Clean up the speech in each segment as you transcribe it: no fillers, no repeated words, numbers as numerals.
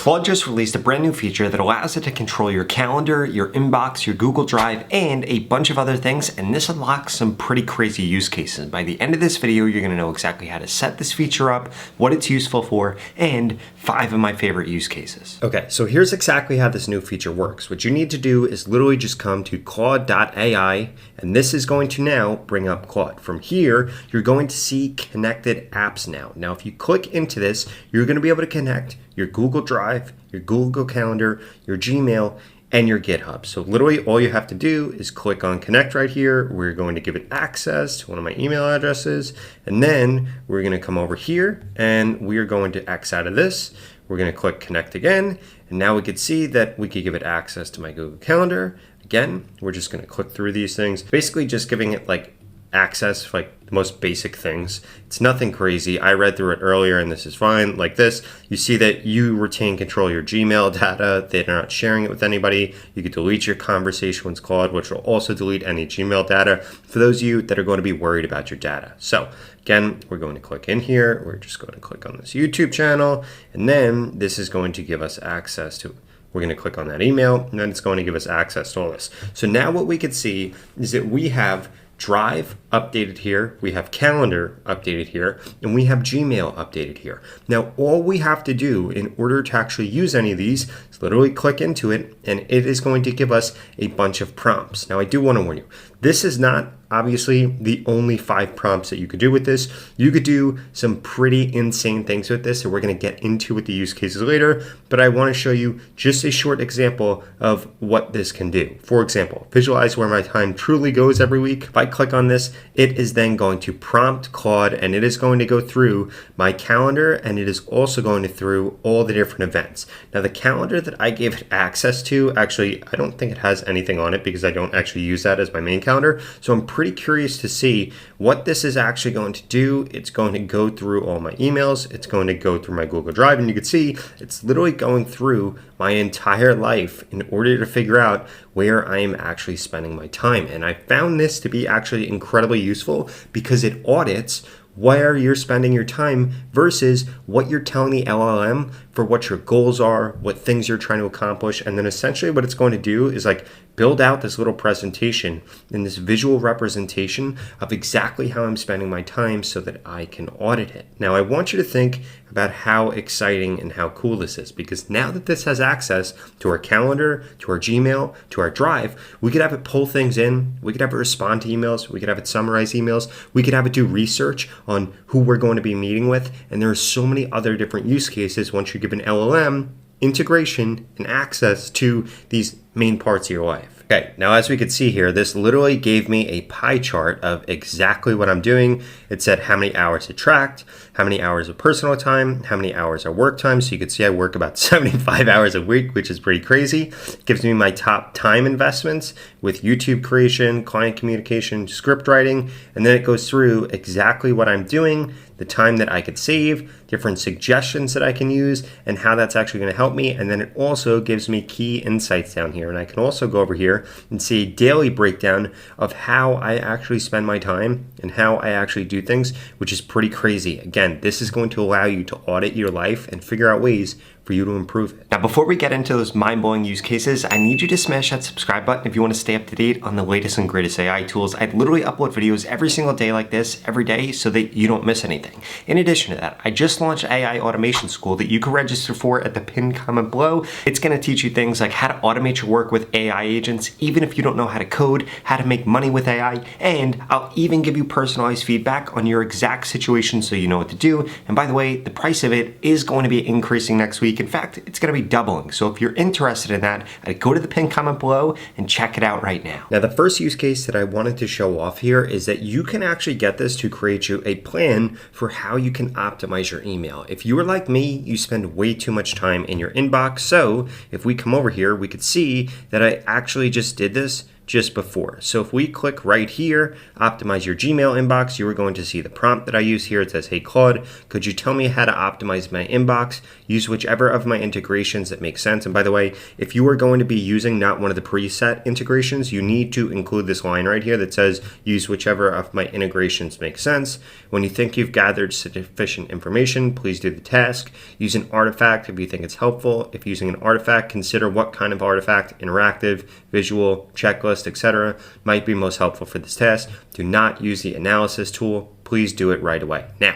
Claude just released a brand new feature that allows it to control your calendar, your inbox, your Google Drive, and a bunch of other things, and this unlocks some pretty crazy use cases. By the end of this video, you're gonna know exactly how to set this feature up, what it's useful for, and 5 of my favorite use cases. Okay, so here's exactly how this new feature works. What you need to do is literally just come to Claude AI, and this is going to now bring up Claude. From here, you're going to see connected apps now. Now, if you click into this, you're gonna be able to connect your Google Drive, your Google Calendar, your Gmail, and your GitHub. So literally all you have to do is click on connect right here. We're going to give it access to one of my email addresses. And then we're gonna come over here and we are going to X out of this. We're gonna click connect again. And now we can see that we could give it access to my Google Calendar. Again, we're just gonna click through these things, basically just giving it like access, like the most basic things. It's nothing crazy. I read through it earlier and this is fine. Like this, you see that you retain control of your Gmail data. They're not sharing it with anybody. You can delete your conversation with Claude, which will also delete any Gmail data for those of you that are going to be worried about your data. So again, we're going to click in here. We're just going to click on this YouTube channel, and then this is going to give us access to, we're going to click on that email, and then it's going to give us access to all this. So now what we can see is that we have Drive updated here, we have Calendar updated here, and we have Gmail updated here. Now, all we have to do in order to actually use any of these is literally click into it, and it is going to give us a bunch of prompts. Now, I do want to warn you, this is not obviously the only 5 prompts that you could do with this. You could do some pretty insane things with this, and we're going to get into with the use cases later, but I want to show you just a short example of what this can do. For example, visualize where my time truly goes every week. If I click on this, it is then going to prompt Claude, and it is going to go through my calendar, and it is also going to through all the different events. Now, the calendar that I gave it access to, actually, I don't think it has anything on it because I don't actually use that as my main calendar. So I'm pretty curious to see what this is actually going to do. It's going to go through all my emails. It's going to go through my Google Drive, and you can see it's literally going through my entire life in order to figure out where I am actually spending my time. And I found this to be actually incredibly useful because it audits where you're spending your time versus what you're telling the LLM for what your goals are, what things you're trying to accomplish. And then essentially what it's going to do is like build out this little presentation and this visual representation of exactly how I'm spending my time so that I can audit it. Now, I want you to think about how exciting and how cool this is, because now that this has access to our calendar, to our Gmail, to our Drive, we could have it pull things in, we could have it respond to emails, we could have it summarize emails, we could have it do research on who we're going to be meeting with, and there are so many other different use cases once you give an LLM integration and access to these main parts of your life. Okay, now as we can see here, this literally gave me a pie chart of exactly what I'm doing. It said how many hours it tracked, how many hours of personal time, how many hours of work time. So you can see I work about 75 hours a week, which is pretty crazy. It gives me my top time investments with YouTube creation, client communication, script writing, and then it goes through exactly what I'm doing, the time that I could save, different suggestions that I can use, and how that's actually going to help me. And then it also gives me key insights down here. And I can also go over here and see a daily breakdown of how I actually spend my time and how I actually do things, which is pretty crazy. Again, this is going to allow you to audit your life and figure out ways for you to improve it. Now, before we get into those mind-blowing use cases, I need you to smash that subscribe button if you want to stay up to date on the latest and greatest AI tools. I literally upload videos every single day like this, every day, so that you don't miss anything. In addition to that, I just launched AI Automation School that you can register for at the pinned comment below. It's going to teach you things like how to automate your work with AI agents, even if you don't know how to code, how to make money with AI, and I'll even give you personalized feedback on your exact situation so you know what to do. And by the way, the price of it is going to be increasing next week. In fact, it's going to be doubling. So if you're interested in that, I'd go to the pinned comment below and check it out right now. Now, the first use case that I wanted to show off here is that you can actually get this to create you a plan for how you can optimize your email. If you are like me, you spend way too much time in your inbox. So if we come over here, we could see that I actually just did this just before. So if we click right here, optimize your Gmail inbox, you are going to see the prompt that I use here. It says, hey Claude, could you tell me how to optimize my inbox? Use whichever of my integrations that makes sense. And by the way, if you are going to be using not one of the preset integrations, you need to include this line right here that says, use whichever of my integrations make sense. When you think you've gathered sufficient information, please do the task. Use an artifact if you think it's helpful. If using an artifact, consider what kind of artifact, interactive, visual, checklist, etc. might be most helpful for this task. Do not use the analysis tool. Please do it right away. Now,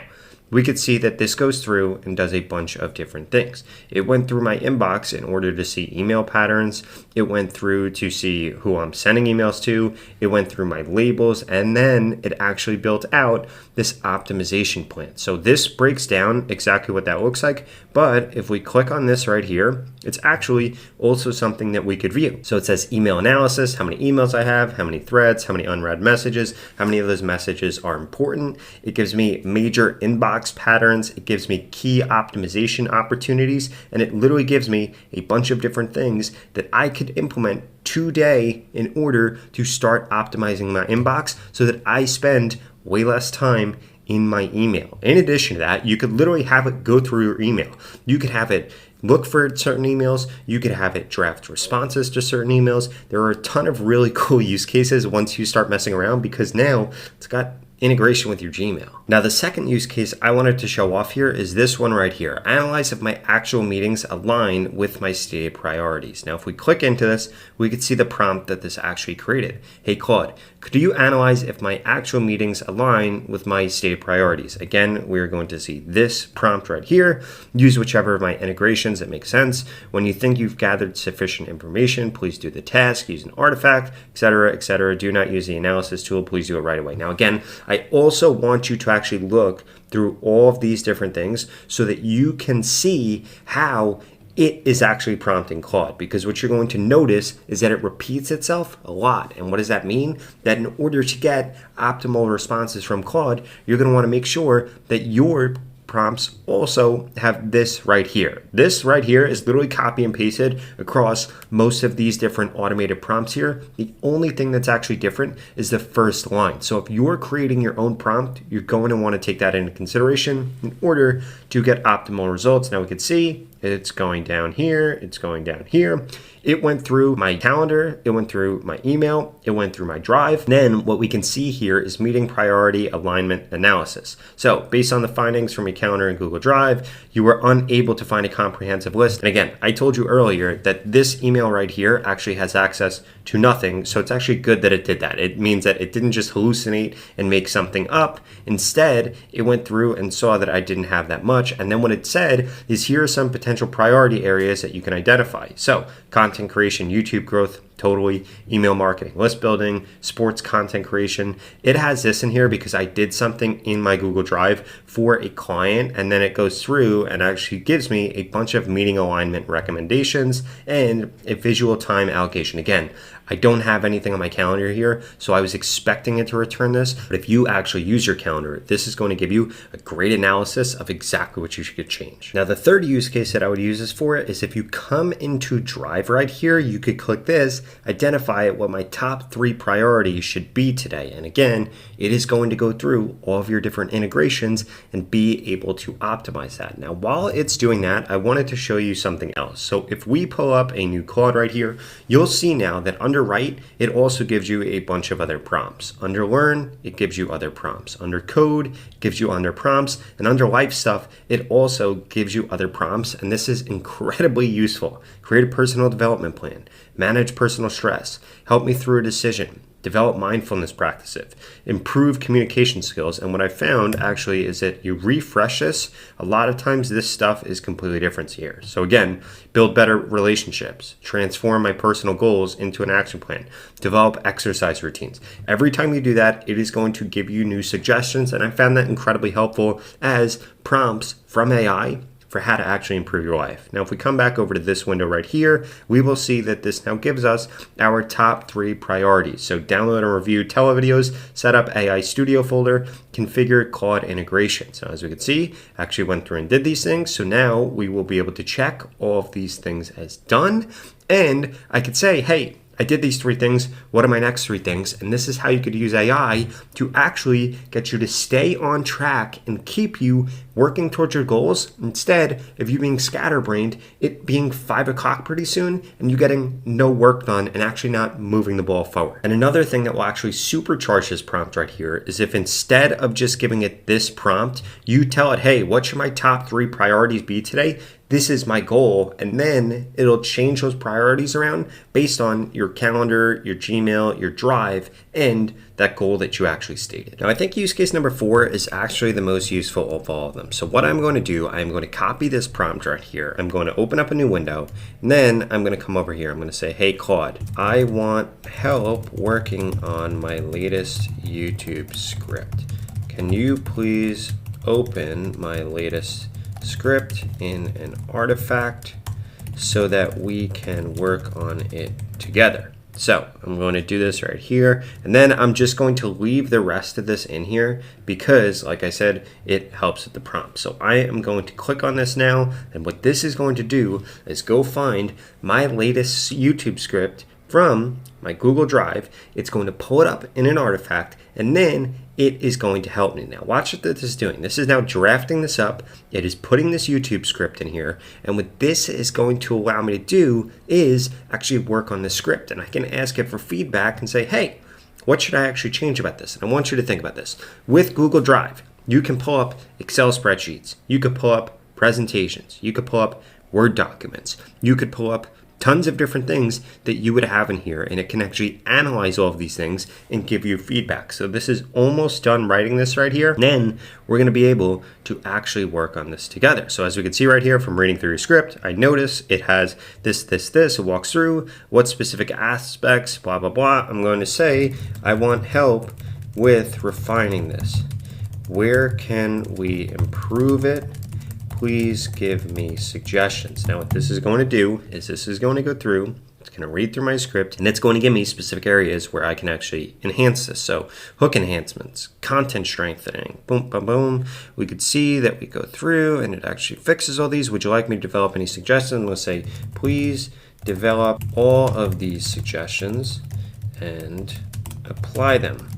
we could see that this goes through and does a bunch of different things. It went through my inbox in order to see email patterns. It went through to see who I'm sending emails to. It went through my labels, and then it actually built out this optimization plan. So this breaks down exactly what that looks like. But if we click on this right here, it's actually also something that we could view. So it says email analysis, how many emails I have, how many threads, how many unread messages, how many of those messages are important. It gives me major inbox patterns. It gives me key optimization opportunities, and it literally gives me a bunch of different things that I could implement today in order to start optimizing my inbox so that I spend way less time in my email. In addition to that, you could literally have it go through your email. You could have it look for certain emails. You could have it draft responses to certain emails. There are a ton of really cool use cases once you start messing around, because now it's got integration with your Gmail. Now, the second use case I wanted to show off here is this one right here. Analyze if my actual meetings align with my stated priorities. Now, if we click into this, we could see the prompt that this actually created. Hey, Claude, could you analyze if my actual meetings align with my stated priorities? Again, we're going to see this prompt right here. Use whichever of my integrations that make sense. When you think you've gathered sufficient information, please do the task, use an artifact, etc., etc. Do not use the analysis tool. Please do it right away. Now, again, I also want you to actually look through all of these different things so that you can see how it is actually prompting Claude, because what you're going to notice is that it repeats itself a lot. And what does that mean? That in order to get optimal responses from Claude, you're going to want to make sure that your prompts also have this right here. This right here is literally copy and pasted across most of these different automated prompts here. The only thing that's actually different is the first line. So if you're creating your own prompt, you're going to want to take that into consideration in order to get optimal results. Now we can see it's going down here, it's going down here. It went through my calendar, it went through my email, it went through my drive. Then what we can see here is meeting priority alignment analysis. So based on the findings from your calendar and Google Drive, you were unable to find a comprehensive list. And again, I told you earlier that this email right here actually has access to nothing. So it's actually good that it did that. It means that it didn't just hallucinate and make something up. Instead, it went through and saw that I didn't have that much. And then what it said is, here are some potential priority areas that you can identify. So content creation, YouTube growth, totally, email marketing, list building, sports content creation. It has this in here because I did something in my Google Drive for a client, and then it goes through and actually gives me a bunch of meeting alignment recommendations and a visual time allocation. Again, I don't have anything on my calendar here, so I was expecting it to return this. But if you actually use your calendar, this is going to give you a great analysis of exactly what you should change. Now, the third use case that I would use this for is if you come into Drive right here, you could click this, identify what my top 3 priorities should be today. And again, it is going to go through all of your different integrations and be able to optimize that. Now, while it's doing that, I wanted to show you something else. So if we pull up a new Claude right here, you'll see now that under Write, it also gives you a bunch of other prompts. Under Learn, it gives you other prompts. Under Code, it gives you other prompts. And under Life Stuff, it also gives you other prompts. And this is incredibly useful. Create a personal development plan. Manage personal stress. Help me through a decision. Develop mindfulness practices, improve communication skills. And what I found actually is that you refresh this, a lot of times this stuff is completely different here. So again, build better relationships, transform my personal goals into an action plan, develop exercise routines. Every time you do that, it is going to give you new suggestions. And I found that incredibly helpful as prompts from AI for how to actually improve your life. Now, if we come back over to this window right here, we will see that this now gives us our top 3 priorities. So download and review televideos, set up AI Studio folder, configure Claude integration. So as we can see, I actually went through and did these things. So now we will be able to check all of these things as done. And I could say, hey, I did these 3 things. What are my next 3 things? And this is how you could use AI to actually get you to stay on track and keep you working towards your goals instead of you being scatterbrained, it being 5 o'clock pretty soon and you getting no work done and actually not moving the ball forward. And another thing that will actually supercharge this prompt right here is if instead of just giving it this prompt, you tell it, hey, what should my top 3 priorities be today? This is my goal, and then it'll change those priorities around based on your calendar, your Gmail, your Drive, and that goal that you actually stated. Now, I think use case number 4 is actually the most useful of all of them. So what I'm going to do, I'm going to copy this prompt right here. I'm going to open up a new window, and then I'm going to come over here. I'm going to say, hey, Claude, I want help working on my latest YouTube script. Can you please open my latest script in an artifact so that we can work on it together? So I'm going to do this right here, and then I'm just going to leave the rest of this in here because, like I said, it helps with the prompt. So I am going to click on this now, and what this is going to do is go find my latest YouTube script from my Google Drive. It's going to pull it up in an artifact, and then it is going to help me. Now watch what this is doing. This is now drafting this up. It is putting this YouTube script in here. And what this is going to allow me to do is actually work on the script. And I can ask it for feedback and say, hey, what should I actually change about this? And I want you to think about this. With Google Drive, you can pull up Excel spreadsheets. You could pull up presentations. You could pull up Word documents. You could pull up tons of different things that you would have in here, and it can actually analyze all of these things and give you feedback. So this is almost done writing this right here. Then we're going to be able to actually work on this together. So as we can see right here from reading through your script, I notice it has this. It walks through what specific aspects, blah, blah, blah. I'm going to say, I want help with refining this. Where can we improve it? Please give me suggestions. Now what this is going to do is this is going to go through, it's going to read through my script, and it's going to give me specific areas where I can actually enhance this. So hook enhancements, content strengthening, boom, boom, boom. We could see that we go through and it actually fixes all these. Would you like me to develop any suggestions? Let's say, please develop all of these suggestions and apply them.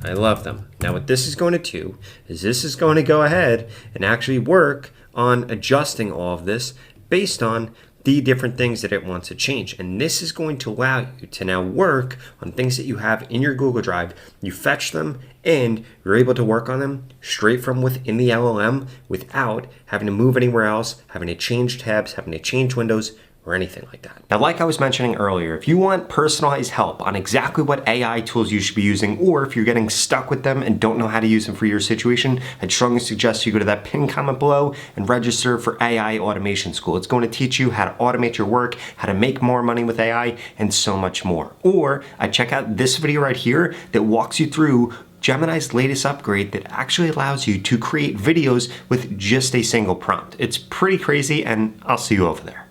I love them. Now what this is going to do is this is going to go ahead and actually work on adjusting all of this based on the different things that it wants to change. And this is going to allow you to now work on things that you have in your Google Drive. You fetch them and you're able to work on them straight from within the LLM without having to move anywhere else, having to change tabs, having to change windows, or anything like that. Now, like I was mentioning earlier, if you want personalized help on exactly what AI tools you should be using, or if you're getting stuck with them and don't know how to use them for your situation, I'd strongly suggest you go to that pinned comment below and register for AI Automation School. It's going to teach you how to automate your work, how to make more money with AI, and so much more. Or I'd check out this video right here that walks you through Gemini's latest upgrade that actually allows you to create videos with just a single prompt. It's pretty crazy, and I'll see you over there.